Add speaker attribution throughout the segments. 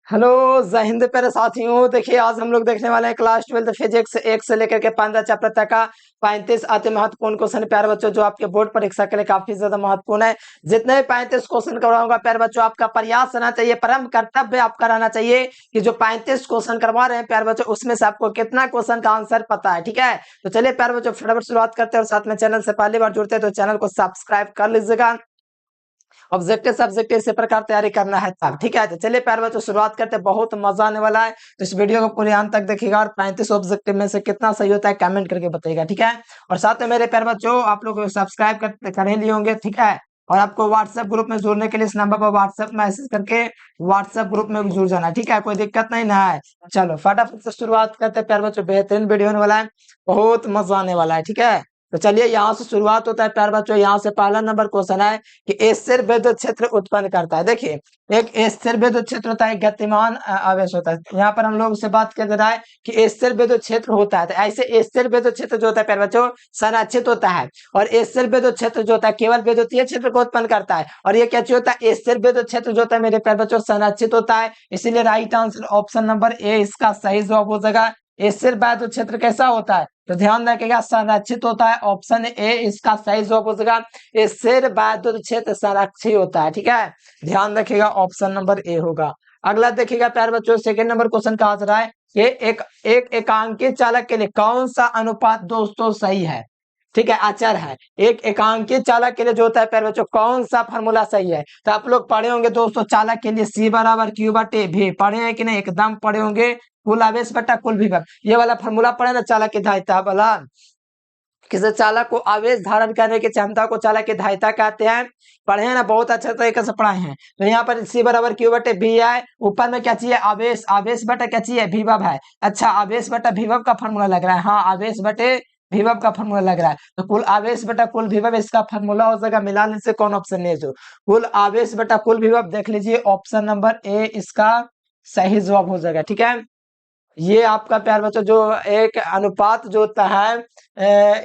Speaker 1: Hello. जय हिंद प्यारे साथियों। देखिए आज हम लोग देखने वाले हैं क्लास 12 फिजिक्स 1 से लेकर के 15 चैप्टर तक का 35 अति महत्वपूर्ण क्वेश्चन प्यारे बच्चों, जो आपके बोर्ड परीक्षा के लिए काफी ज्यादा महत्वपूर्ण है। जितने भी 35 क्वेश्चन करवाऊंगा प्यारे बच्चों, आपका प्रयास रहना चाहिए, परम कर्तव्य आपका रहना चाहिए कि जो 35 क्वेश्चन करवा रहे हैं प्यारे बच्चों, उसमें से आपको कितना क्वेश्चन का आंसर पता है। ठीक है, तो चलिए प्यारे बच्चों फटाफट शुरुआत करते हैं, और साथ में चैनल से पहली बार जुड़ते हैं तो चैनल को सब्सक्राइब कर लीजिएगा। ऑब्जेक्टिव सब्जेक्टिव इसी प्रकार तैयारी करना है तब। ठीक है, तो चलिए प्यारे बच्चों शुरुआत करते हैं, बहुत मजा आने वाला है। तो इस वीडियो को पूरे अंत तक देखिएगा और 35 ऑब्जेक्टिव में से कितना सही होता है कमेंट करके बताइएगा। ठीक है, और साथ में मेरे प्यारे बच्चों आप लोग सब्सक्राइब कर ही लिए होंगे। ठीक है, और आपको व्हाट्सएप ग्रुप में जुड़ने के लिए इस नंबर पर व्हाट्सएप मैसेज करके व्हाट्सएप ग्रुप में जुड़ जाना। ठीक है, कोई दिक्कत नहीं ना है। चलो फटाफट से शुरुआत करते हैं प्यारे बच्चों, बेहतरीन वीडियो होने वाला है, बहुत मजा आने वाला है। ठीक है, तो चलिए यहाँ से शुरुआत होता है प्यारे बच्चों। यहाँ से पहला नंबर क्वेश्चन है कि स्थिर विद्युत क्षेत्र उत्पन्न करता है। देखिए, एक स्थिर विद्युत क्षेत्र होता है, गतिमान आवेश होता है। यहाँ पर हम लोग से बात कर रहा है कि स्थिर विद्युत क्षेत्र होता है, तो ऐसे स्थिर विद्युत क्षेत्र जो होता है प्यारे बच्चों संरक्षित होता है। और स्थिर विद्युत क्षेत्र जो होता है केवल विद्युतीय क्षेत्र को उत्पन्न करता है। और ये क्या चीज होता है, स्थिर विद्युत क्षेत्र जो होता है मेरे प्यारे बच्चों संरक्षित होता है। इसीलिए right answer option number A इसका सही जवाब हो जाएगा। स्थिर विद्युत क्षेत्र कैसा होता है, तो ध्यान रखिएगा संरक्षित होता है। ऑप्शन ए इसका सही जवाब हो जाएगा। स्थिर विद्युत क्षेत्र संरक्षित होता है। ठीक है, ध्यान रखिएगा ऑप्शन नंबर ए होगा। अगला देखिएगा प्यारे बच्चों, सेकंड नंबर क्वेश्चन का आंसर है कि एक एकांकी चालक के लिए कौन सा अनुपात दोस्तों सही है। ठीक है, अचर है। एक एकांकी चालक के लिए जो होता है प्यारे बच्चों कौन सा फॉर्मूला सही है, तो आप लोग पढ़े होंगे दोस्तों चालक के लिए सी बराबर क्यू बटे भी। पढ़े हैं कि नहीं, एकदम पढ़े होंगे। कुल आवेश बटा कुल विभव, ये वाला फॉर्मूला पढ़े ना, चालक की धारिता वाला। किसी चालक को आवेश धारण करने की क्षमता को चालक की धारिता कहते हैं। पढ़े हैं ना, बहुत अच्छे तरीके से पढ़ाए हैं। तो यहाँ पर सी बराबर क्यू बटे भी है, ऊपर में क्या चाहिए आवेश, आवेश बटा क्या चाहिए विभव है। अच्छा, आवेश बटा विभव का फॉर्मूला लग रहा है। हाँ, आवेश बटे विभव का फॉर्मूला लग रहा है, तो कुल आवेश बटा कुल विभव इसका फॉर्मूला हो जाएगा। मिलाने से कौन ऑप्शन नहीं, जो कुल आवेश बटा कुल विभव देख लीजिए, ऑप्शन नंबर ए इसका सही जवाब हो जाएगा। ठीक है, ये आपका प्यार बच्चों जो एक अनुपात जो होता है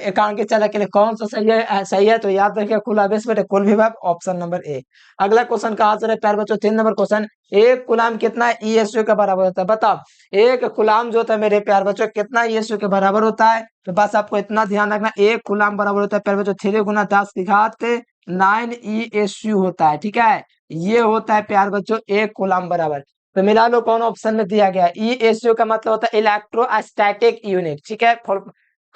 Speaker 1: एकांकी चालक के लिए कौन सा सही है, सही है तो याद रखिए कुल आवेश बटे कुल विभव, ऑप्शन नंबर ए। अगला क्वेश्चन का आंसर है प्यार बच्चों 3 नंबर क्वेश्चन, एक कूलाम कितना ईएसयू के बराबर होता है। बताओ, एक कूलाम जो होता है मेरे प्यार बच्चों कितना ईएसयू के बराबर होता है, तो बस आपको इतना ध्यान रखना, एक कूलाम बराबर होता है प्यार बच्चों 3 गुना 10 की घात 9 ईएसयू होता है। ठीक है, ये होता है प्यार बच्चों एक कूलाम बराबर। तो मिला लो कौन ऑप्शन में दिया गया है। ईएसयू का मतलब होता है इलेक्ट्रोस्टैटिक यूनिट। ठीक है,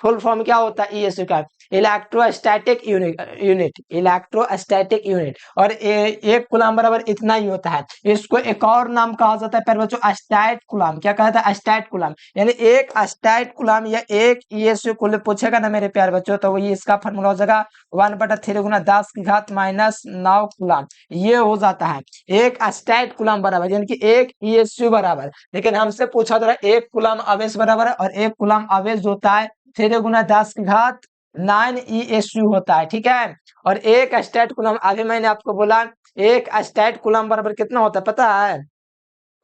Speaker 1: फुल फॉर्म क्या होता है ईएसयू का, इलेक्ट्रोस्टैटिक यूनिट इलेक्ट्रोस्टैटिक यूनिट। और एक कूलाम बराबर इतना ही होता है। इसको एक और नाम कहा जाता है प्यारे बच्चों अस्टैट कूलाम। क्या कहता है, अस्टैट कूलाम। यानी एक अस्टैट कूलाम या एक ईएसयू कूलाम पूछेगा ना मेरे प्यारे बच्चों, तो ये इसका फॉर्मूला हो जाएगा 1/3 गुना 10 की घात -9 कूलाम। ये हो जाता है एक अस्टैट कूलाम बराबर, यानी कि एक ईएसयू बराबर। लेकिन हमसे पूछा था एक कूलाम आवेश बराबर है, और एक कूलाम आवेश जो होता है 3 गुना 10 की घात 9 ईएसयू होता है। ठीक है, और एक अस्टैट कूलाम अभी मैंने आपको बोला एक अस्टैट कूलाम बराबर कितना होता है पता है,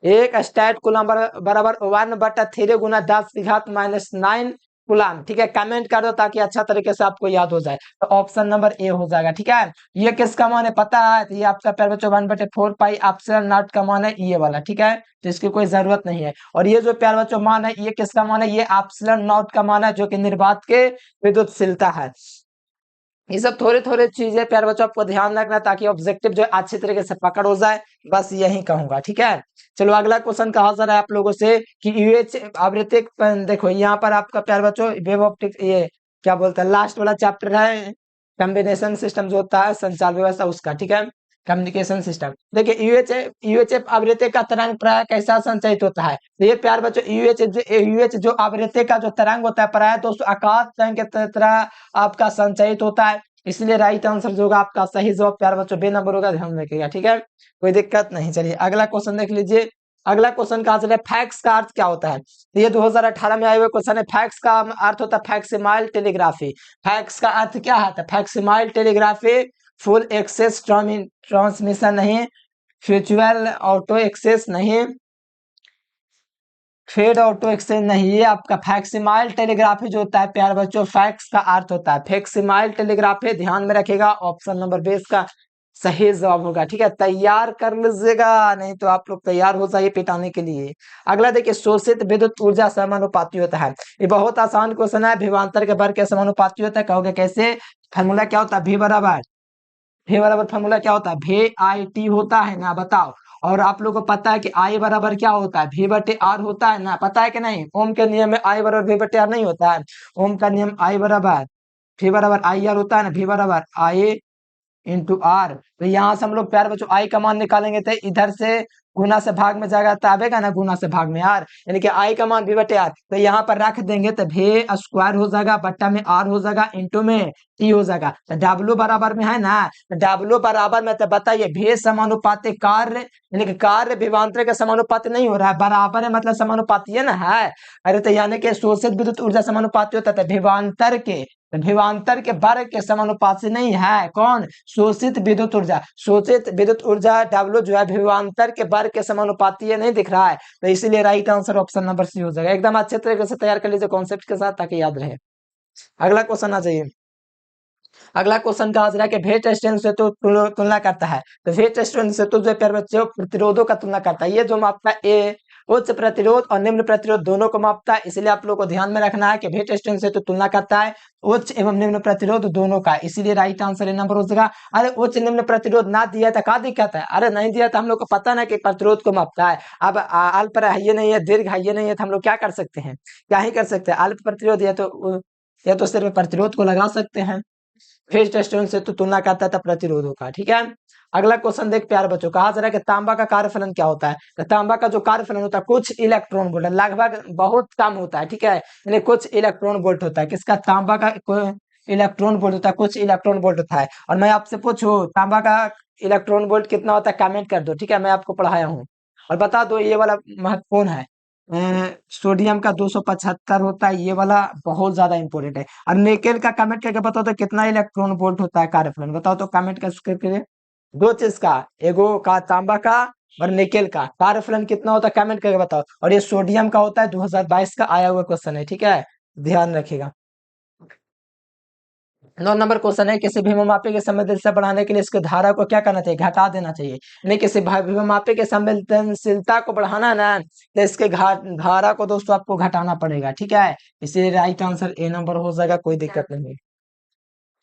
Speaker 1: एक स्टैट कूलम बराबर 1/3 गुना 10 की घात -9 कूलम। ठीक है, कमेंट कर दो ताकि अच्छा तरीके से आपको याद हो जाए। तो ऑप्शन नंबर ए हो जाएगा। ठीक है, ये किसका मान है पता है, तो ये आपका प्यार बच्चों 1/4 पाई एप्सिलॉन नॉट का मान है, ये वाला। ठीक है, तो इसकी कोई जरूरत नहीं है। और ये जो प्यार बच्चों मान है ये किसका मान है, ये एप्सिलॉन नॉट का मान है, जो कि निर्वात के विद्युतशीलता है। ये सब थोड़े थोड़े चीजें प्यारे बच्चों आपको ध्यान रखना, ताकि ऑब्जेक्टिव जो अच्छी तरीके से पकड़ हो जाए, बस यही कहूंगा। ठीक है, चलो अगला क्वेश्चन कहा जा रहा है आप लोगों से कि यूएच आवृत्ति देखो यहाँ पर आपका प्यारे बच्चों वेव ऑप्टिक, ये क्या बोलते हैं लास्ट वाला चैप्टर है, कम्बिनेशन सिस्टम जो होता है संचार व्यवस्था उसका। ठीक है, कम्युनिकेशन सिस्टम। देखिए यूएचएफ आवृत्ति का तरंग प्राय कैसा संचयित होता है, तो ये प्यार बच्चों यूएच जो आवृत्ति का जो तरंग होता है प्राय दोस्तों आकाश तरंग के तरह आपका संचयित होता है। इसलिए राइट आंसर जो होगा आपका सही जवाब प्यार बच्चों बे नंबर होगा, ध्यान रखिएगा। ठीक है, कोई दिक्कत नहीं। चलिए अगला क्वेश्चन देख लीजिए। अगला क्वेश्चन का आंसर है फैक्स का अर्थ क्या होता है, तो ये 2018 में आए हुए क्वेश्चन है। फैक्स का अर्थ होता है फैक्सिमाइल टेलीग्राफी। फैक्स का अर्थ क्या है, फैक्सिमाइल टेलीग्राफी फुल एक्सेस ट्रांसमिशन नहीं, फ्यूचुअल ऑटो एक्सेस नहीं, फेड ऑटो एक्सचेंज नहीं, ये आपका फैक्सिमाइल टेलीग्राफी जो होता है प्यारे बच्चों फैक्स का अर्थ होता है फैक्सिमाइल टेलीग्राफी। ध्यान में रखिएगा ऑप्शन नंबर 20 का सही जवाब होगा। ठीक है, तैयार कर लीजिएगा, नहीं तो आप लोग तैयार हो जाइए पिटाने के लिए। अगला देखिए, शोषित विद्युत ऊर्जा समानुपाती होता है। ये बहुत आसान क्वेश्चन है, विभवांतर के वर्ग के समानुपाती होता है। कहोगे कैसे? फार्मूला क्या होता है? V बराबर फार्मूला क्या होता है? VIT होता है ना, बताओ। और आप लोगों को पता है कि I बराबर क्या होता है? V/R होता है ना, पता है कि नहीं? ओम के नियम में I बराबर V/R नहीं होता है। ओम का नियम I बराबर V/IR होता है ना, V/I/R। तो यहाँ से हम लोग प्यार बच्चों आई का मान निकालेंगे तो इधर से गुना से भाग में जाएगा तो आएगा ना, गुना से भाग में आर, यानी कि आई का मान V/R। तो यहाँ पर रख देंगे तो V स्क्वायर हो जाएगा, बट्टा में R हो जाएगा, इंटू में T हो जाएगा। तो W बराबर में है ना, तो W बराबर में, तो बताइए V समानुपाती कार्य, यानी कि कार्य विभवांतर के समानुपाती नहीं हो रहा है, बराबर है मतलब समानुपाती है ना, है। अरे तो यानी कि शोषित विद्युत ऊर्जा समानुपाती होता है, विभवांतर के वर्ग के समानुपाती नहीं है। कौन? शोषित विद्युत ऊर्जा। शोषित विद्युत ऊर्जा W जो है विभवांतर के वर्ग के समानुपाती है, नहीं दिख रहा है, तो इसीलिए right answer option number C हो जाएगा। एकदम अच्छे तरीके से तैयार कर लीजिए कॉन्सेप्ट के साथ, ताकि याद रहे। अगला क्वेश्चन आ जाइए। अगला क्वेश्चन का आंसर है कि वेट स्ट्रेन से तो तुलना करता है। तो वेट स्ट्रेन से तो जो प्यारे बच्चों प्रतिरोधों का तुलना करता है। ये जो मापता है ए उच्च प्रतिरोध और निम्न प्रतिरोध दोनों को मापता है, इसलिए आप लोगों को ध्यान में रखना है कि वेट स्ट्रेन से तो तुलना करता है उच्च एवं निम्न प्रतिरोध दोनों का, इसीलिए राइट आंसर ए नंबर हो जाएगा। अरे उच्च निम्न प्रतिरोध ना दिया था, क्या दिक्कत है? अरे नहीं दिया था, हम लोग को पता ना कि प्रतिरोध को मापता है। अब अल्प है ये नहीं है, दीर्घ है ये नहीं है, तो हम लोग क्या कर सकते हैं? क्या ही कर सकते हैं? अल्प प्रतिरोध या तो सिर्फ प्रतिरोध को लगा सकते हैं। फेज टेस्टोन से तो तुलना करता था प्रतिरोधों का। ठीक है, अगला क्वेश्चन देख प्यारे बच्चों, कहा जा रहा है कि तांबा का कार्यफलन क्या होता है? तो तांबा का जो कार्यफलन होता है कुछ इलेक्ट्रॉन वोल्ट, लगभग बहुत कम होता है। ठीक है, यानी कुछ इलेक्ट्रॉन वोल्ट होता है। किसका? तांबा का इलेक्ट्रॉन वोल्ट होता है, कुछ इलेक्ट्रॉन वोल्ट होता है। और मैं आपसे पूछूं तांबा का इलेक्ट्रॉन वोल्ट कितना होता है, कमेंट कर दो। ठीक है, मैं आपको पढ़ाया हूँ। और बता दो, ये वाला महत्वपूर्ण है। सोडियम का 275 होता है, ये वाला बहुत ज्यादा इंपॉर्टेंट है। और निकेल का कमेंट करके बताओ तो कितना इलेक्ट्रॉन वोल्ट होता है कार्यफलन, बताओ तो कमेंट करके। दो चीज का, एगो का तांबा का और निकेल का कार्यफलन कितना होता है, कमेंट करके बताओ। और ये सोडियम का होता है, 2022 का आया हुआ क्वेश्चन है। ठीक है, ध्यान रखिएगा। 9 नंबर क्वेश्चन है, किसी भीममापी के संवेदनशीलता बढ़ाने के लिए इसके धारा को क्या करना चाहिए? घटा देना चाहिए। नहीं, किसी भीममापी के संवेदनशीलता को बढ़ाना है ना, तो इसके धारा को दोस्तों आपको घटाना पड़ेगा। ठीक है, इसलिए राइट आंसर ए नंबर हो जाएगा, कोई दिक्कत नहीं।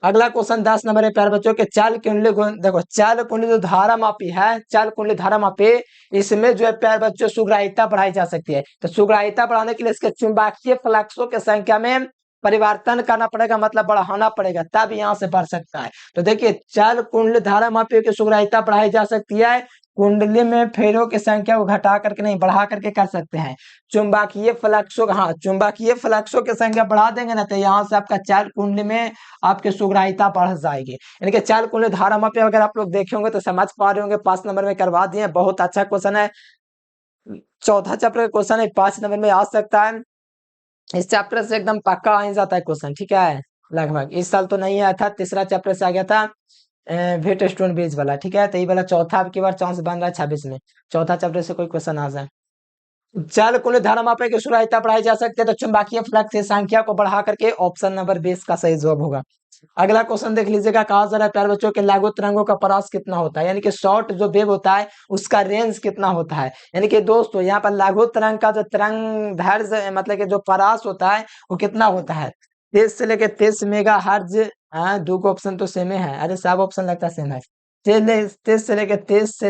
Speaker 1: अगला क्वेश्चन 10 नंबर है प्यारे बच्चों के, चाल कुंडली देखो, चाल कुंडली जो धारा मापी है, चाल कुंडली धारा मापी, इसमें जो है प्यारे बच्चों सुग्राहिता बढ़ाई जा सकती है। तो सुग्राहिता बढ़ाने के लिए इसके चुंबकीय फ्लक्सों की संख्या में परिवर्तन करना पड़ेगा, मतलब बढ़ाना पड़ेगा, तब यहाँ से बढ़ सकता है। तो देखिए, चाल कुंडली धारा मापी की सुग्राहिता बढ़ाई जा सकती है, कुंडली में फेरों की संख्या को घटा करके नहीं, बढ़ा करके कर सकते हैं। चुंबकीय फ्लक्सों, हाँ, चुंबकीय फ्लक्सों की संख्या बढ़ा देंगे ना, तो यहाँ से आपका चाल कुंडली में आपकी सुग्राहिता बढ़ जाएगी। यानी कि चाल कुंडली धारा मापी अगर आप लोग देखे होंगे तो समझ पा रहे होंगे, 5 नंबर में करवा दिए, बहुत अच्छा क्वेश्चन है। चौथा चैप्टर का क्वेश्चन है, 5 नंबर में आ सकता है। इस चैप्टर से एकदम पक्का आ ही जाता है क्वेश्चन। ठीक है, लगभग इस साल तो नहीं आया था, तीसरा चैप्टर से आ गया था वेट स्टोन बेस वाला। ठीक है, तो ये वाला चौथा अब की बार चांस बन रहा है 26 में, चौथा चैप्टर से कोई क्वेश्चन आ जाए। चाल कुंडली धारा मापी की सुग्राहिता बढ़ाई जा सकती है, तो चुंबकीय फ्लक्स की संख्या को बढ़ा करके, ऑप्शन नंबर 20 का सही जवाब होगा। अगला क्वेश्चन देख लीजिएगा, कहा जा रहा है प्यारे बच्चों के लागू तरंगों का परास कितना होता है, यानी कि शॉर्ट जो वेव होता है उसका रेंज कितना होता है। यानी कि दोस्तों यहाँ पर लागू तरंग का जो तरंग दैर्ध्य मतलब कि जो परास होता है वो कितना होता है? 30 से लेके 30 मेगा हर्ज। हाँ, दो को ऑप्शन तो सेम है, अरे सब ऑप्शन लगता है सेम है। 30 से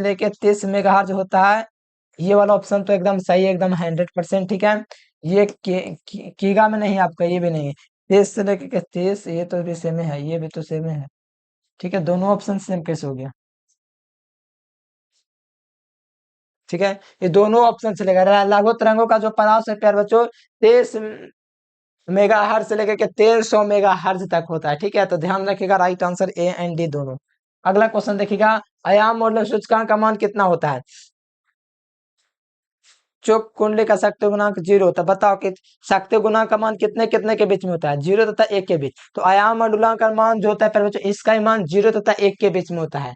Speaker 1: लेके 30 मेगा हर्ज होता है, ये वाला ऑप्शन तो एकदम सही है, एकदम 100%। ठीक है, ये कीगा में नहीं, आपका ये भी नहीं है। 30 से लेके 30, ये तो भी सेम है, ये भी तो सेम है। ठीक है, दोनों ऑप्शन सेम कैसे हो गया? ठीक है, ये दोनों ऑप्शन चलेगा। लागू तरंगों का जो परास है प्यार बच्चों, 30 मेगा हर्ज से लेकर के 1300 मेगा हर्ज तक होता है। ठीक है, तो ध्यान रखिएगा, right answer A and D दोनों। अगला क्वेश्चन देखिएगा, आयाम मॉडल सूचकांक का मान कितना होता है? चुक कुंडली का शक्ति गुणांक 0, तो बताओ कि शक्ति गुणांक का मान कितने कितने के बीच में होता है? 0 तथा 1 के बीच। तो आयाम मॉडुलक का मान जो होता है बच्चों, इसका ही मान 0 तथा 1 के बीच में होता है।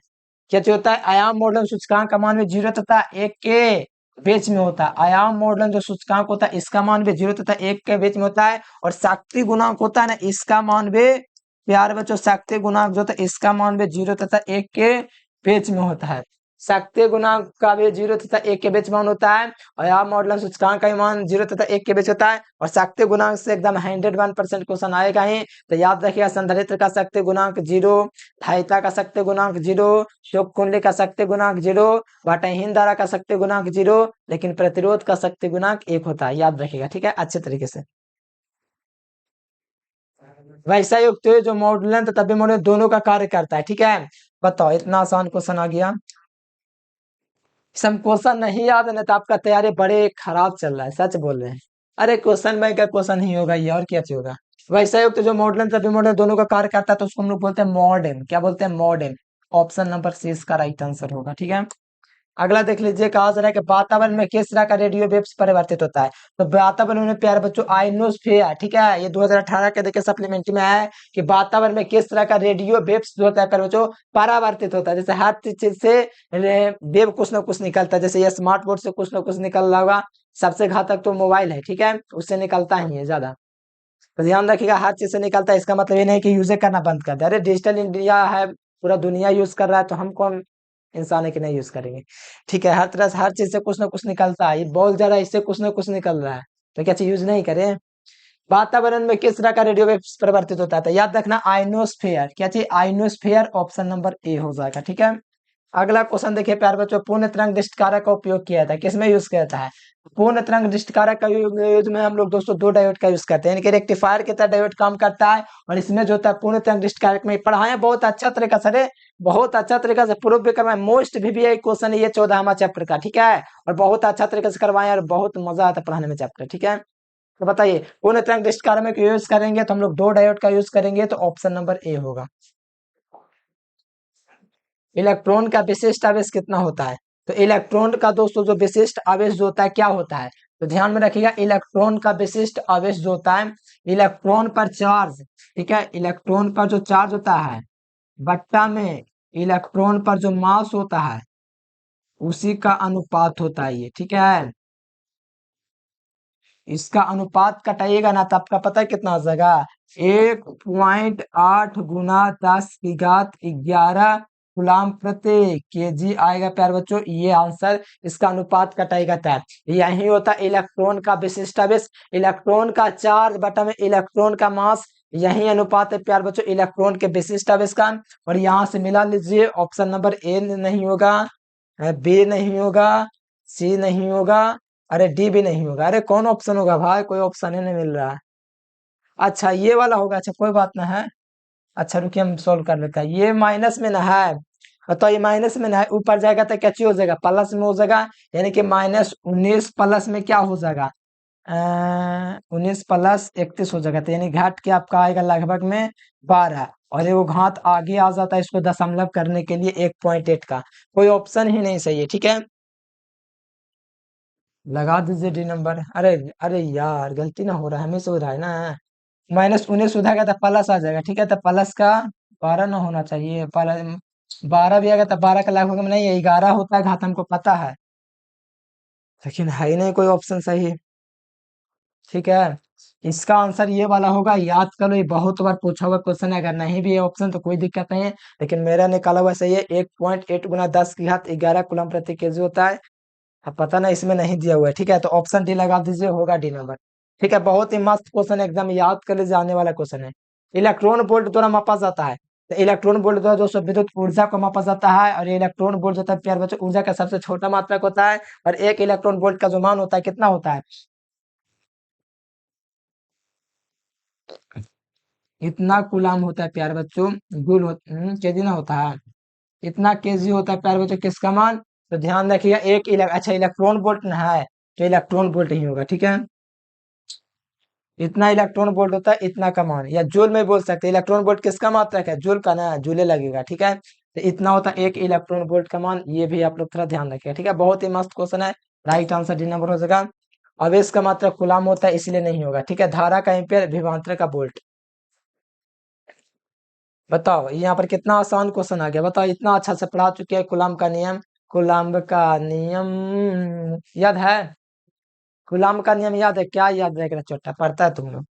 Speaker 1: क्या जो होता है, आयाम मॉडल सूचकांक का मान भी 0 तथा 1 के बीच में होता है। आयाम मॉडल जो सूचकांक होता है इसका मान भी 0 तथा 1 के बीच में होता है। और शक्ति गुणांक होता है ना, इसका मान भी प्यार बच्चों, शक्ति गुणांक जो होता है इसका मान भी 0 तथा 1 के बीच में होता है। शक्ति गुणांक का भी 0 तथा 1 के बीच मान होता है, और यहाँ मॉडलन सूचकांक का भी मान 0 तथा 1 के बीच होता है, और शक्ति गुणांक से एकदम 101% क्वेश्चन आएगा ही। तो याद रखिएगा, संधारित्र का शक्ति गुणांक 0, धारिता का शक्ति गुणांक 0, शोक कुंडली का शक्ति गुणांक 0, वाटहीन धारा का शक्ति गुणांक 0, लेकिन प्रतिरोध का शक्ति गुणांक 1 होता है। याद रखिएगा, ठीक है, अच्छे तरीके से। वैसा युक्त जो मॉडुलन तथा विमोडुलन दोनों का कार्य करता है, ठीक है। बताओ, इतना आसान क्वेश्चन आ गया। सब क्वेश्चन नहीं याद है ना, तो आपका तैयारी बड़े खराब चल रहा है, सच बोल रहे हैं। अरे क्वेश्चन बैंक का क्वेश्चन ही होगा ये, और क्या चीज होगा। वैसा युक्त जो मॉडलन तथा विमोडुलन दोनों का कार्य करता है, तो उसको हम लोग बोलते हैं मॉडेम। क्या बोलते हैं? मॉडेम। ऑप्शन नंबर सी इसका राइट आंसर होगा, ठीक है। अगला देख लीजिए, कहा जा रहा है कि वातावरण में किस तरह का रेडियो वेव्स परिवर्तित होता है। तो वातावरण में प्यारे बच्चों आइनोस्फीयर, ठीक है, ये 2018 के देखिए सप्लीमेंट्री में है कि वातावरण में किस तरह का रेडियो वेव्स जो होता है प्यारे बच्चों परावर्तित होता है। जैसे हर चीज से वेव कुछ ना कुछ निकलता है, जैसे ये स्मार्ट बोर्ड से कुछ ना कुछ निकल रहा होगा। सबसे घातक तो मोबाइल है, ठीक है, उससे निकलता ही है ज्यादा। तो ध्यान रखिएगा, हर चीज से निकलता है, इसका मतलब ये नहीं कि यूज करना बंद कर दे। अरे डिजिटल इंडिया है, पूरा दुनिया यूज कर रहा है, तो हम कौन इंसान है कि नहीं यूज करेंगे। ठीक है, हर तरह से हर चीज से कुछ ना कुछ निकलता है। ये बॉल जा रहा है, इससे कुछ ना कुछ निकल रहा है, तो क्या चीज यूज नहीं करें। वातावरण में किस तरह का रेडियो वेव्स परिवर्तित होता है, तो याद रखना आइनोस्फेयर। क्या चाहिए? आइनोस्फेयर। ऑप्शन नंबर ए हो जाएगा, ठीक है। अगला क्वेश्चन देखिए प्यारे बच्चों, पूर्ण तरंग दृष्टिकारक का उपयोग किया जाता है, किसमें यूज किया जाता है? पूर्ण तरंग दृष्टिकारक का यूज में हम लोग दोस्तों दो डायोड का यूज करते हैं, यानी कि रेक्टिफायर की तरह डायोड काम करता है। और इसमें जो होता है पूर्ण तरंग दृष्टिकारक में पढ़ाए बहुत अच्छा तरीका से, बहुत अच्छा तरीका से प्रूव भी करवाए। मोस्ट VVI क्वेश्चन है ये 14वां चैप्टर का, ठीक है, और बहुत अच्छा तरीके से करवाए, और बहुत मजा आता है पढ़ाने में चैप्टर, ठीक है। तो बताइए, पूर्ण तरंग दृष्टिकारक में यूज करेंगे तो हम लोग दो डायोड का यूज करेंगे, तो ऑप्शन नंबर ए होगा। इलेक्ट्रॉन का विशिष्ट आवेश कितना होता है? तो इलेक्ट्रॉन का दोस्तों जो विशिष्ट आवेश जो होता है क्या होता है, तो ध्यान में रखिएगा, इलेक्ट्रॉन का विशिष्ट आवेश जो होता है, इलेक्ट्रॉन पर चार्ज, ठीक है, इलेक्ट्रॉन पर जो चार्ज होता है बट्टा में इलेक्ट्रॉन पर जो मास होता है उसी का अनुपात होता है ये, ठीक है। इसका अनुपात कटाइएगा ना तो आपका पता है कितना आ जाएगा? 1.8 गुना 10 की घात 11 गुलाम प्रति केजी आएगा प्यारे बच्चों, ये आंसर। इसका अनुपात कटाएगा तब यही होता है इलेक्ट्रॉन का विशिष्ट आवेश, इलेक्ट्रॉन का चार्ज बटा में इलेक्ट्रॉन का मास, यही अनुपात है प्यारे बच्चों इलेक्ट्रॉन के विशिष्ट आवेश का। और यहाँ से मिला लीजिए, ऑप्शन नंबर ए नहीं होगा, बी नहीं होगा, सी नहीं होगा, अरे डी भी नहीं होगा। अरे कौन ऑप्शन होगा भाई, कोई ऑप्शन ही नहीं मिल रहा है। अच्छा ये वाला होगा, अच्छा कोई बात ना है। अच्छा रुकिए हम सोल्व कर लेते हैं। ये माइनस में ना है, तो ये माइनस में ना है, ऊपर जाएगा तो क्या चीज हो जाएगा? प्लस में हो जाएगा, यानी कि -19 प्लस में क्या हो जाएगा? 19 प्लस 31 हो जाएगा, तो यानी घाट के आपका आएगा लगभग में 12। और ये वो घात आगे आ जाता है इसको दशमलव करने के लिए 1.8 का, कोई ऑप्शन ही नहीं सही है, ठीक है। लगा दीजिए डी नंबर। अरे अरे यार गलती ना हो रहा है, हमें से हो रहा है ना। -19 उधर तो प्लस आ जाएगा, ठीक है, तो प्लस का 12 ना होना चाहिए, 12 भी आएगा तो 12 का लगभग में नहीं है, 11 होता है घात, हमको पता है, लेकिन है ही नहीं कोई ऑप्शन सही, ठीक है। इसका आंसर ये वाला होगा, याद करो, ये बहुत बार पूछा हुआ क्वेश्चन है। अगर नहीं भी है ऑप्शन तो कोई दिक्कत नहीं है, लेकिन मेरा निकाला हुआ सही है। 1.8 गुना 10 की घात 11 कूलम प्रति केजी होता है। अब पता ना इसमें नहीं दिया हुआ है, ठीक है, तो ऑप्शन डी लगा दीजिए, होगा डी नंबर, ठीक है। बहुत ही मस्त क्वेश्चन है, एकदम याद कर लीजिए, आने वाला क्वेश्चन है। इलेक्ट्रॉन वोल्ट द्वारा मापा जाता है, तो इलेक्ट्रॉन वोल्ट द्वारा दोस्तों विद्युत ऊर्जा को मापा जाता है। और ये इलेक्ट्रॉन वोल्ट होता है प्यारे बच्चों ऊर्जा का सबसे छोटा मात्रक होता है। और एक इलेक्ट्रॉन वोल्ट का जो मान होता है कितना होता है? इतना कूलाम होता है प्यारे बच्चों, केजी ना होता है, इतना केजी होता है प्यारे बच्चों किसका मान? तो ध्यान रखिएगा, अच्छा इलेक्ट्रॉन वोल्ट ना है, तो इलेक्ट्रॉन वोल्ट ही होगा, ठीक है। इतना इलेक्ट्रॉन वोल्ट होता है, इतना का मान, या जूल में बोल सकते हैं। इलेक्ट्रॉन वोल्ट किसका मात्रक है? जूल का ना, जूले लगेगा, ठीक है। तो इतना होता है एक इलेक्ट्रॉन वोल्ट का मान, ये भी आप लोग थोड़ा ध्यान रखिएगा, ठीक है। बहुत ही मस्त क्वेश्चन है, राइट आंसर डी नंबर हो जाएगा। आवेश का मात्रक कूलाम होता है, इसलिए नहीं होगा, ठीक है। धारा का एम्पियर, विभवांतर का वोल्ट। बताओ यहाँ पर कितना आसान क्वेश्चन आ गया, बताओ, इतना अच्छा से पढ़ा चुके हैं। कूलाम का नियम, कूलाम का नियम याद है? कूलाम का नियम याद है? क्या याद रहेगा छोटा, पढ़ता है तुम लोग।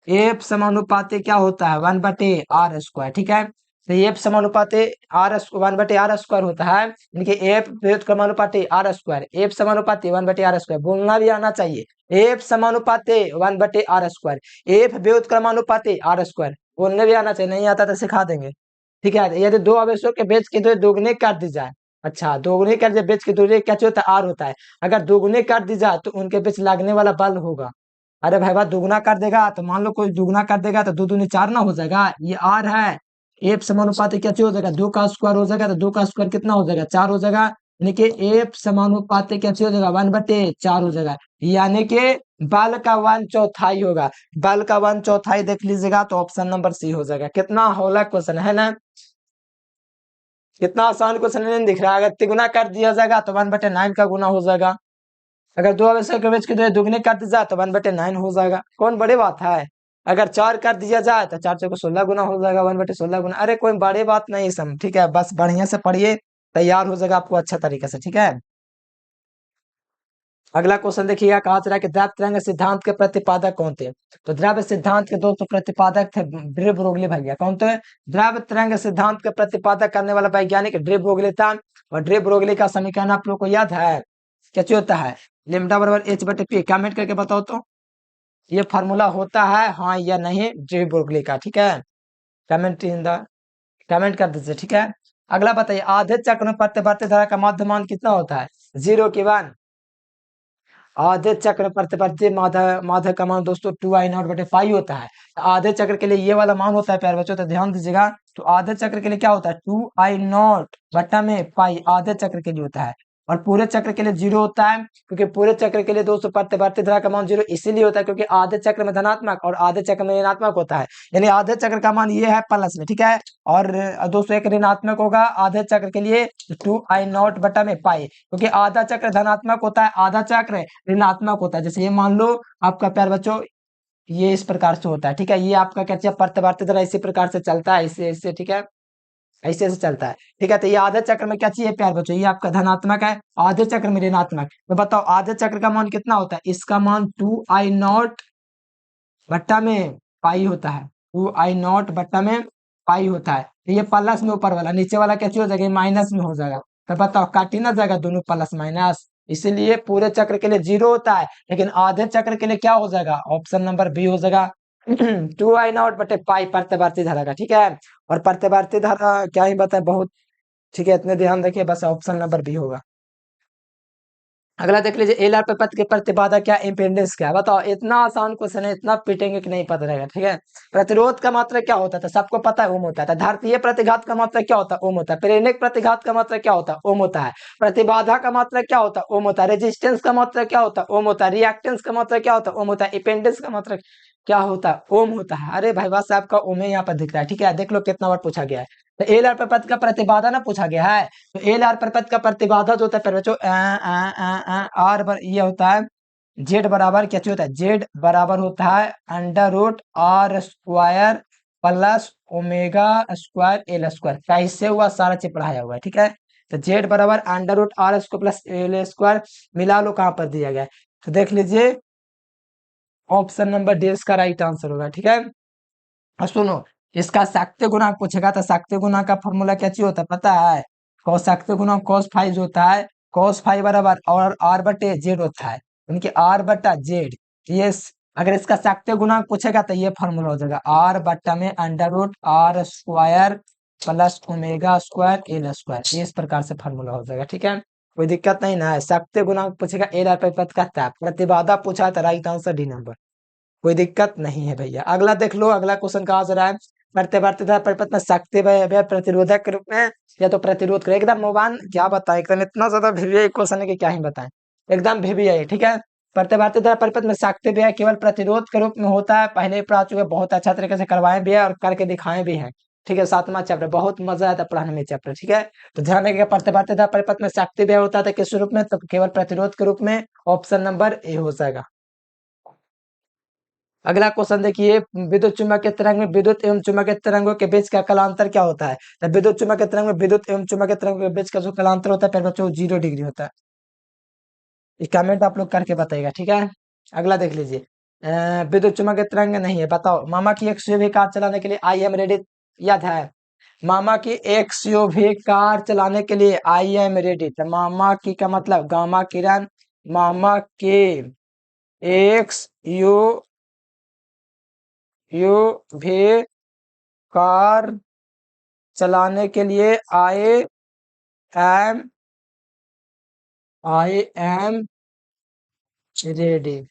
Speaker 1: एफ समानुपाती क्या होता है? 1/r², ठीक है। तो एफ समानुपाती आर वन बटे आर स्क्वायर होता है, यानी कि एफ व्युत्क्रमानुपाती आर स्क्वायर, एफ समानुपाती वन बटे आर स्क्वायर, बोलना भी आना चाहिए, एफ समानुपाती वन बटे आर स्क्वायर, एफ व्युत्क्रमानुपाती आर स्क्वायर, बोलने भी आना चाहिए, नहीं आता तो सिखा देंगे। ठीक है, यदि दो आवेशों के बीच की दूरी दोगुनी कर दी जाए, अच्छा दोगुनी कर बीच की दूरी क्या होता है, आर होता है, अगर दोगुनी कर दी जाए तो उनके बीच लगने वाला बल होगा, अरे भाई बात दुगुना कर देगा तो मान लो कोई दुगुना कर देगा तो दो दूनी चार ना हो जाएगा, ये आर है, एफ समानुपाती क्या हो जाएगा, दो का स्क्वायर हो जाएगा, तो दो का स्क्वायर कितना हो जाएगा, चार हो जाएगा, यानी कि एफ समानुपाती क्या हो जाएगा, वन बटे चार हो जाएगा, यानी कि बल का वन चौथाई होगा, बल का वन चौथाई देख लीजिएगा तो ऑप्शन नंबर सी हो जाएगा। कितना हौला क्वेश्चन है ना, कितना आसान क्वेश्चन नहीं दिख रहा है, अगर तिगुना कर दिया जाएगा तो वन बटे नाइन का गुना हो जाएगा, अगर दो आवेशों के बीच की दूरी दुगनी कर दी जाए तो वन बटे नाइन हो जाएगा, कौन बड़ी बात है, अगर चार कर दिया जाए तो चार चौको 16 गुना हो जाएगा, वन बटे 16 गुना, अरे कोई बड़ी बात नहीं सम, ठीक है, बस बढ़िया से पढ़िए, तैयार हो जाएगा आपको अच्छा तरीके से, ठीक है। अगला क्वेश्चन देखिएगा, कहा जा रहा है कि द्रव्य तरंग सिद्धांत के प्रतिपादक कौन थे, तो द्रव्य सिद्धांत के दोस्तों प्रतिपादक थे ड्रे ब्रोगली भैया, कौन थे, द्रव्य तरंग सिद्धांत के प्रतिपादक करने वाला वैज्ञानिक ड्रे ब्रोगली था, और ड्रे ब्रोगली का समीकरण आप लोग को याद है, क्या होता है, लेमडा बराबर एच बटे पी, कमेंट करके बताओ तो ये फार्मूला होता है हाँ या नहीं ड्रे ब्रोगली का, ठीक है, कमेंट इन द कमेंट कर दीजिए, ठीक है। अगला बताइए, आधे चक्र में प्रतिवर्ती धारा का माध्यमान कितना होता है, 0 की 1, आधे चक्र प्रतिवर्ती माध्य का मान दोस्तों 2I0 बटे पाई होता है, आधे चक्र के लिए ये वाला मान होता है प्यारे बच्चों, तो ध्यान दीजिएगा, तो आधे चक्र के लिए क्या होता है 2I0 बटा में पाई, आधे चक्र के लिए होता है, और पूरे चक्र के लिए 0 होता है, क्योंकि पूरे चक्र के लिए दोस्तों प्रतिवर्ती धारा का मान 0 इसीलिए होता है क्योंकि आधे चक्र में धनात्मक और आधे चक्र में ऋणात्मक होता है, यानी आधे चक्र का मान ये है प्लस में, ठीक है, और दोस्तों एक ऋणात्मक होगा आधे चक्र के लिए 2I0 बटा में पाई, क्योंकि आधा चक्र धनात्मक होता है, आधा चक्र ऋणात्मक होता है, जैसे ये मान लो आपका प्यार बच्चों ये इस प्रकार से होता है, ठीक है, ये आपका क्या चाहिए प्रतिवर्ती धारा इसी प्रकार से चलता है, इससे इससे, ठीक है, ऐसे ऐसे चलता है, ठीक है, तो ये आधे चक्र में क्या चाहिए प्यार बच्चों, ये आपका धनात्मक है, आधे चक्र में ऋणात्मक, तो बताओ आधे चक्र का मान कितना होता है, इसका मान 2I0 बट्टा में पाई होता है, 2I0 बट्टा में पाई होता है, तो ये प्लस में ऊपर वाला, नीचे वाला कैसे हो जाएगा, माइनस में हो जाएगा, तो बताओ काटी ना जाएगा दोनों प्लस माइनस, इसीलिए पूरे चक्र के लिए 0 होता है, लेकिन आधे चक्र के लिए क्या हो जाएगा, ऑप्शन नंबर बी हो जाएगा 2I0 बटे पाई प्रतिवर्ती धारा का, ठीक है, और प्रतिवर्ती धारा क्या ही बताए बहुत, ठीक है, इतने ध्यान रखिए, बस ऑप्शन नंबर बी होगा। अगला देख लीजिए, एल आर पे पथ के प्रतिबाधा क्या, इम्पीडेंस क्या है, बताओ, इतना आसान क्वेश्चन है, इतना पिटेंगे कि नहीं पता रहेगा, ठीक है। प्रतिरोध का मात्रा क्या होता था, सबको पता है ओम होता है, धारतीय प्रतिघात का मात्रा क्या होता है, ओम होता है, प्रेरक प्रतिघात का मात्रा क्या होता है, ओम होता है, प्रतिबाधा का मात्रा क्या होता है, ओम होता है, रेजिस्टेंस का मात्रा क्या होता है, ओम होता है, रिएक्टेंस का मात्रा क्या होता है, ओम होता है, इम्पीडेंस का मात्रा क्या होता है, ओम होता है, अरे भाई बस आपका ओम यहाँ पर दिख रहा है, ठीक है, देख लो कितना बार पूछा गया है, तो एल आर पे पथ का प्रतिबाधा ना पूछा गया है, तो एल आर परपथ का प्रतिबाधा जो होता है फिर बच्चों आर बर ये होता है जेड बराबर क्या होता है, जेड बराबर होता है under root R square plus omega square L square, कैसे हुआ सारा चीज पढ़ाया हुआ है, ठीक है, तो जेड बराबर under root R square plus L square, मिला लो कहाँ पर दिया गया है, तो देख लीजिए ऑप्शन नंबर डी इसका राइट आंसर होगा, ठीक है। और सुनो, इसका साक्त्य गुणांक पूछेगा तो साक्त्य गुणांक का फॉर्मूला क्या चाहिए होता है पता है, कॉस साक्त्य गुणांक कॉस फाइव होता है, कॉस फाइव बराबर और आर बटे जेड होता है, उनके आर बटा जेड, ये अगर इसका साक्त्य गुणांक पूछेगा तो ये फॉर्मूला हो जाएगा आर बट्टा में under root R square plus omega square L square, इस प्रकार से फॉर्मूला हो जाएगा, ठीक है, कोई दिक्कत नहीं ना है, साक्त्य गुणांक पूछेगा एल आर पद का प्रतिबाधा पूछा तो राइट आंसर डी नंबर, कोई दिक्कत नहीं है भैया। अगला देख लो, अगला क्वेश्चन कहा जा रहा है, प्रतिवर्ती धारा परिपथ में शक्ति व प्रतिरोधक के रूप में या तो प्रतिरोध करे, एकदम मोबान क्या बताए, एकदम इतना ज्यादा भिविया क्वेश्चन है कि क्या ही बताएं, एकदम भिविया है, ठीक है। प्रतिवर्ती धारा परिपथ में शक्ति व्यय केवल प्रतिरोध के रूप में होता है, पहले पढ़ा चुके, बहुत अच्छा तरीके से करवाए भी है और करके दिखाए भी हैं, ठीक है, 7वां चैप्टर बहुत मजा आता है पढ़ाने में चैप्टर, ठीक है, तो ध्यान रखिएगा प्रतिवर्ती धारा परिपथ में शक्ति व्यय होता है किस रूप में, तो केवल प्रतिरोध के रूप में, ऑप्शन नंबर ए हो जाएगा। अगला क्वेश्चन देखिए, विद्युत चुम्बकीय तरंग में विद्युत एवं चुम्बकीय तरंगों के बीच का कलांतर क्या होता है, तो विद्युत चुम्बकीय तरंग में विद्युत एवं चुम्बकीय तरंगों के बीच का जो कलांतर होता है फिर बच्चों 0 डिग्री होता है, ये कमेंट आप लोग करके बताइएगा, ठीक है। अगला देख लीजिए, विद्युत चुम्बकीय तरंग नहीं है, बताओ, मामा की एक सुई हुई कार चलाने के लिए आई एम रेडी याद है, मामा की एक्सयूवी कार चलाने के लिए आई एम रेडी। तो मामा की का मतलब गामा किरण, मामा के एक्स यू भी कार चलाने के लिए एम आई एम रेडी।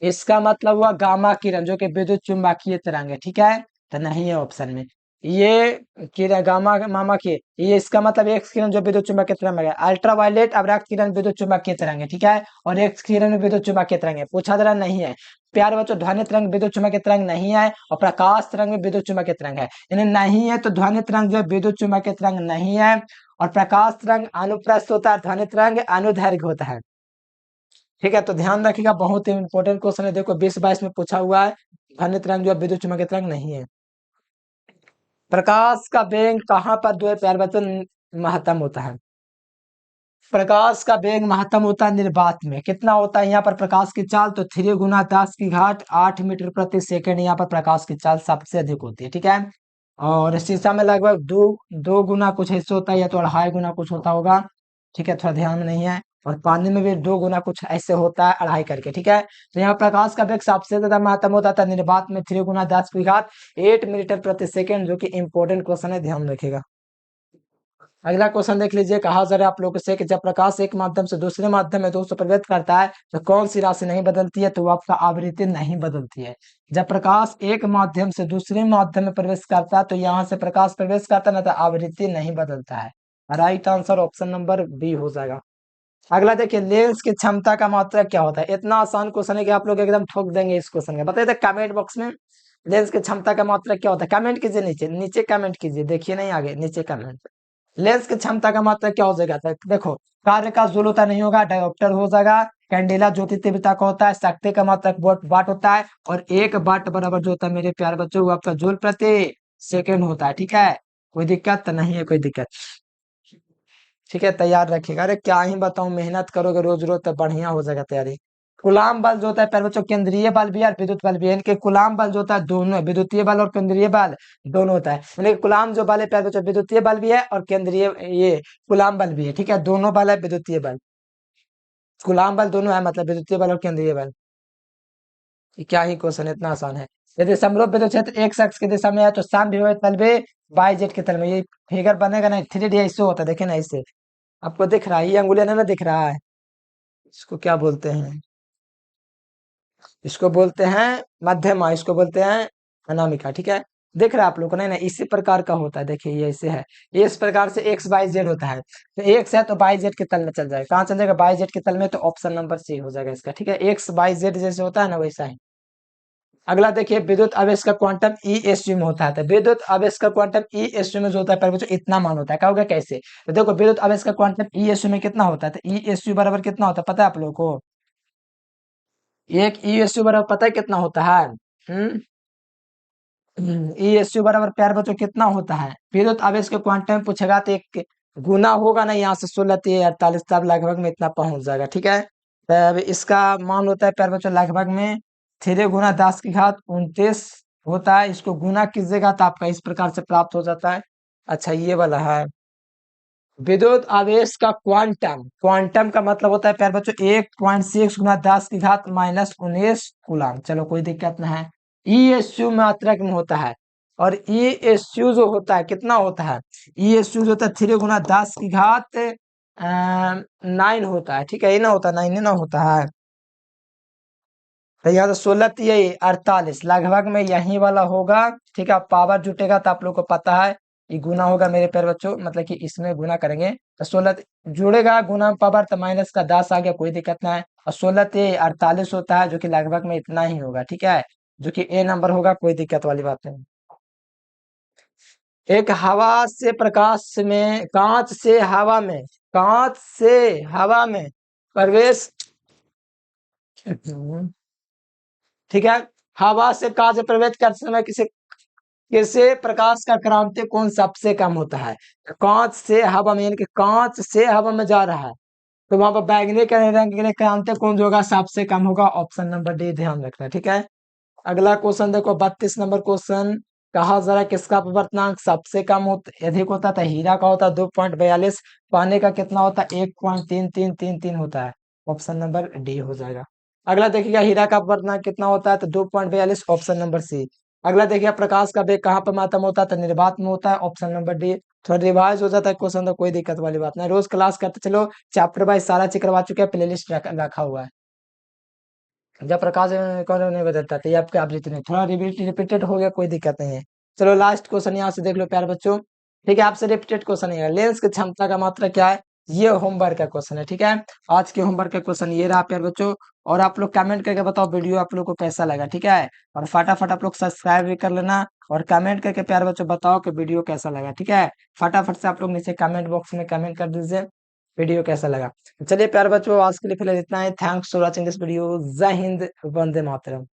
Speaker 1: इसका मतलब हुआ गामा किरण जो कि विद्युत चुम्बकीय तरंग है, ठीक है, तो नहीं है ऑप्शन में। ये किरण गामा मामा की, ये इसका मतलब एक्स किरण जो विद्युत चुम्बकीय तरंग है, अल्ट्रा वायलेट अवराक्त किरण विद्युत चुम्बकीय तरंग है, ठीक है, और एक्स किरण विद्युत चुम्बकीय तरंग है। पूछा जरा नहीं है प्यारे बच्चों, ध्वनि तरंग विद्युत चुम्बकीय तरंग नहीं है, और प्रकाश तरंग में विद्युत चुम्बकीय तरंग है। इन्हें नहीं है तो ध्वनि तरंग जो है विद्युत चुम्बकीय तरंग नहीं है, और प्रकाश तरंग अनुप्रस्थ होता है, ध्वनि तरंग अनुदैर्घ्य होता है, ठीक है। तो ध्यान रखिएगा, बहुत ही इंपॉर्टेंट क्वेश्चन है, देखो 2022 में पूछा हुआ है। ध्वनि तरंग जो है विद्युत चुम्बकीय तरंग नहीं है। प्रकाश का वेग कहाँ पर जो है प्यारे बच्चों महत्तम होता है? प्रकाश का वेग महत्तम होता है निर्वात में। कितना होता है यहाँ पर प्रकाश की चाल? तो 3 गुना 10 की घात 8 मीटर प्रति सेकंड यहाँ पर प्रकाश की चाल सबसे अधिक होती है, ठीक है। और शीशा में लगभग दो गुना कुछ ऐसे होता है, या तो 2.5 गुना कुछ होता होगा, ठीक है, थोड़ा ध्यान में नहीं है। और पानी में भी 2 गुना कुछ ऐसे होता है, 2.5 करके, ठीक है। तो यहाँ प्रकाश का वेग सबसे ज्यादा महत्तम होता था निर्वात में, 3 गुना 10 की घात 8 मीटर प्रति सेकंड, जो कि इंपॉर्टेंट क्वेश्चन है, ध्यान रखिएगा। अगला क्वेश्चन देख लीजिए, कहा जा रहा है आप लोगों से कि जब प्रकाश एक माध्यम से दूसरे माध्यम में दोष प्रवेश करता है तो कौन सी राशि नहीं बदलती है? तो वो आपका आवृत्ति नहीं बदलती है। जब प्रकाश एक माध्यम से दूसरे माध्यम में प्रवेश करता है तो यहाँ से प्रकाश प्रवेश करता है ना, तो आवृत्ति नहीं बदलता है। Right answer option number B हो जाएगा। अगला देखिए, लेंस की क्षमता का मात्रक क्या होता है? इतना आसान क्वेश्चन है कि आप लोग एकदम ठोक देंगे इस क्वेश्चन का। बताइए कमेंट बॉक्स में, लेंस की क्षमता का मात्रक क्या होता है? कमेंट कीजिए, नीचे नीचे कमेंट कीजिए, देखिए नहीं आगे, नीचे कमेंट। लेंस की क्षमता का मात्रक क्या हो जाएगा? तो देखो, कार्य का जूल होता नहीं होगा, डायोप्टर हो जाएगा। कैंडेला ज्योति तीव्रता का होता है, शक्ति का मात्रक वाट होता है, और 1 वाट बराबर जो होता है मेरे प्यारे बच्चों वो आपका जूल प्रति सेकंड होता है, ठीक है। कोई दिक्कत तो नहीं है, कोई दिक्कत, ठीक है, तैयार रखिएगा। अरे क्या ही बताऊं, मेहनत करोगे रोज रोज तो बढ़िया हो जाएगा तैयारी। कुलाम बल जो होता है प्यारे बच्चों, केंद्रीय बल भी है और विद्युत बल भी है। इनके कुलाम बल जो होता है दोनों है, विद्युतीय बल और केंद्रीय बल दोनों होता है। यानी कुलाम जो बल है प्यारे बच्चों, विद्युतीय बल भी है और केंद्रीय ये कुलाम बल भी है, ठीक है, दोनों बल है विद्युतीय बल। कुलाम बल दोनों है, मतलब विद्युतीय बल और केंद्रीय बल। ये क्या ही क्वेश्चन है, इतना आसान है। यदि समरूप विद्युत क्षेत्र एक शख्स की दिशा में है तो सम विभव तल भी बाई जेट के तल में, ये फिगर बनेगा ना, 3D ऐसे होता है, देखे ना ऐसे। आपको दिख रहा है ये अंगुलियां ना दिख रहा है? इसको क्या बोलते हैं? इसको बोलते हैं मध्यमा, इसको बोलते हैं अनामिका, ठीक है। देख रहे हैं आप लोग को? नहीं नहीं, इसी प्रकार का होता है, देखिए ये ऐसे है। ये इस प्रकार से एक्स वाई जेड होता है, तो एक्स है तो वाई जेड के तल में चल जाएगा। कहाँ चल जाएगा? वाई जेड के तल में, तो ऑप्शन नंबर सी हो जाएगा इसका, ठीक है। एक्स वाई जेड जैसे होता है ना, वैसा ही। अगला देखिए, विद्युत आवेश का क्वांटम ई एस में होता है। तो विद्युत आवेश का क्वांटम ई एस में जो होता है पर बच्चों इतना मान होता है। क्या होगा कैसे? तो देखो, विद्युत आवेश का क्वांटम ई एस में कितना होता है? तो ई एस बराबर कितना होता है पता है आप लोगों को? एक ई एस बराबर पता है कितना होता है? हम्म ई एस बराबर प्यार बच्चों कितना होता है? विद्युत आवेश के क्वांटम पूछेगा तो एक गुना होगा ना, यहाँ से 16 3 48, तब लगभग में इतना पहुंच जाएगा, ठीक है। तब इसका मान होता है प्यार बच्चों लगभग में 3 गुना 10 की घात 29 होता है। इसको गुना कीजिएगा तो आपका इस प्रकार से प्राप्त हो जाता है। अच्छा ये वाला है, विद्युत आवेश का क्वांटम, क्वांटम का मतलब होता है प्यार बच्चों 1.6 गुना 10 की घात -19 कूलम। चलो कोई दिक्कत नहीं है। ई एस यू मात्रक में होता है, और ई एस यू जो होता है कितना होता है? ई एस यू जो होता है 3 गुना 10 की घात 9 होता है, ठीक है, ये ना होता 9 ना होता है। तो यहाँ तो 16 3 48 लगभग में यही वाला होगा, ठीक है। पावर जुटेगा तो आप लोग को पता है ये गुना होगा मेरे प्यारे बच्चों, मतलब कि इसमें गुना करेंगे तो 16 जुड़ेगा, गुना पावर तो माइनस का 10 आ गया, कोई दिक्कत ना है। और 16 3 48 होता है, जो कि लगभग में इतना ही होगा, ठीक है, जो कि ए नंबर होगा, कोई दिक्कत वाली बात नहीं। एक हवा से प्रकाश में, कांच से हवा में, कांच से हवा में प्रवेश, ठीक है, हवा से कांच में प्रवेश करते समय किसी किसे प्रकाश का क्रांति कोण सबसे कम होता है? तो कांच से हवा में, यानी कि कांच से हवा में जा रहा है तो वहां पर बैगनी के रंग के लिए क्रांति कोण जो होगा सबसे कम होगा। ऑप्शन नंबर डी ध्यान रखना, ठीक है। अगला क्वेश्चन देखो, 32 नंबर क्वेश्चन। कहा जरा किसका अपवर्तनांक सबसे कम अधिक होता था? हीरा का होता है 2.42, पानी का कितना होता है? 1.3333 होता है। ऑप्शन नंबर डी हो जाएगा। अगला देखिएगा हीरा का अपवर्तनांक कितना होता है? तो 2.42, ऑप्शन नंबर सी। अगला देखिए प्रकाश का वेग कहाँ पर मातम होता है? तो निर्वात में होता है, ऑप्शन नंबर डी। थोड़ा रिवाइज हो जाता है क्वेश्चन, तो कोई दिक्कत वाली बात नहीं, रोज क्लास करते चलो, चैप्टर वाइज सारा चीज करवा चुके हैं, प्लेलिस्ट रखा हुआ है। जब प्रकाश कौन नहीं बदलता तो ये आपके आप जीतने, थोड़ा रिपीटेड हो गया, कोई दिक्कत नहीं है। चलो लास्ट क्वेश्चन यहाँ से देख लो प्यारे बच्चों। ठीक है, आपसे रिपीटेड क्वेश्चन है, लेंस की क्षमता का मात्रा क्या है? ये होमवर्क का क्वेश्चन है। ठीक है, आज के होमवर्क का क्वेश्चन ये रहा प्यारे बच्चों। और आप लोग कमेंट करके बताओ वीडियो आप लोग को कैसा लगा। ठीक है, और फटाफट आप लोग सब्सक्राइब भी कर लेना, और कमेंट करके प्यारे बच्चों बताओ कि वीडियो कैसा लगा। ठीक है, फटाफट से आप लोग नीचे कमेंट बॉक्स में कमेंट कर दीजिए वीडियो कैसा लगा। चलिए प्यारे बच्चों, आज के लिए फिलहाल इतना ही। Thanks for watching this video. जय हिंद, वंदे मातरम।